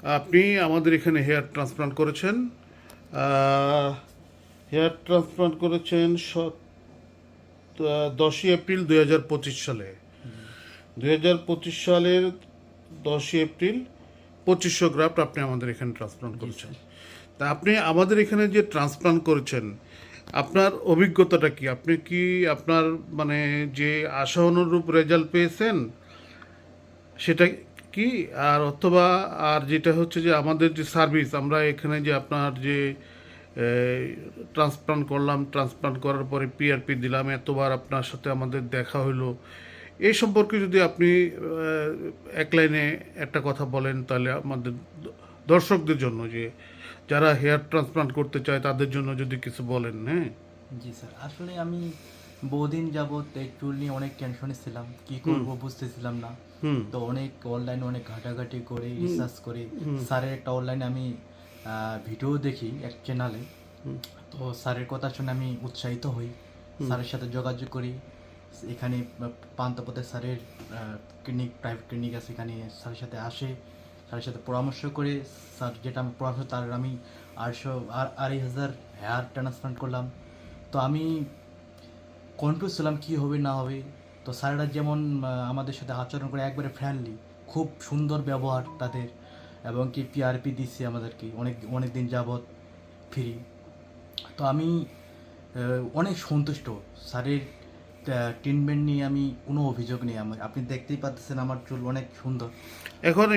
আপনি আমাদের এখানে হেয়ার ট্রান্সপ্লান্ট করেছেন। হেয়ার ট্রান্সপ্লান্ট করেছেন 10ই এপ্রিল 2025 সালে। জি 2025 সালের 10ই এপ্রিল 2500 গ্রাফট আপনি আমাদের এখানে ট্রান্সপ্লান্ট জি করেছেন। স্যার। তা আপনি আমাদের এখানে যে ট্রান্সপ্লান্ট করেছেন, আপনার অভিজ্ঞতাটা কি? আপনি কি আপনার মানে যে আশা অনুরূপ রেজাল্ট পেয়েছেন সেটা কি? আর অথবা আর যেটা হচ্ছে যে আমাদের যে সার্ভিস, আমরা এখানে যে আপনার যে ট্রান্সপ্লান্ট করলাম, ট্রান্সপ্লান্ট করার পরে পিআরপি দিলাম, এতবার আপনার সাথে আমাদের দেখা হলো, এই সম্পর্কে যদি আপনি এক লাইনে একটা কথা বলেন তাহলে আমাদের দর্শকদের জন্য, যে যারা হেয়ার ট্রান্সপ্লান্ট করতে চায় তাদের জন্য যদি কিছু বলেন। হ্যাঁ। জি স্যার, আসলে আমি বহুদিন যাবৎ এই চুল নিয়ে অনেক টেনশনে ছিলাম, কি করব বুঝতেছিলাম না। হুম। তো অনেক অনলাইনে অনেক ঘাটাঘাটি করে রিসার্চ করে স্যারের একটা অনলাইনে আমি ভিডিও দেখি এক চ্যানেলে। তো স্যারের কথা শুনে আমি উৎসাহিত হই, স্যারের সাথে যোগাযোগ করি। এখানে পান্থপথে স্যারের ক্লিনিক, প্রাইভেট ক্লিনিক আছে, এখানে স্যারের সাথে আসে, স্যারের সাথে পরামর্শ করে স্যার যেটা আমার পরামর্শ তার আমি 2,500 হেয়ার ট্রান্সপ্লান্ট করলাম। তো আমি কনফিউজ ছিলাম কী হবে না হবে। তো স্যারেরা যেমন আমাদের সাথে আচরণ করে একবারে ফ্রেন্ডলি, খুব সুন্দর ব্যবহার তাদের, এবং কি পিআরপি দিচ্ছে আমাদেরকে অনেক অনেক দিন যাবৎ ফ্রি। তো আমি অনেক সন্তুষ্ট স্যারের ট্রিটমেন্ট নিয়ে, আমি কোনো অভিযোগ নেই আমার। আপনি দেখতেই পাচ্ছেন আমার চুল অনেক সুন্দর। এখন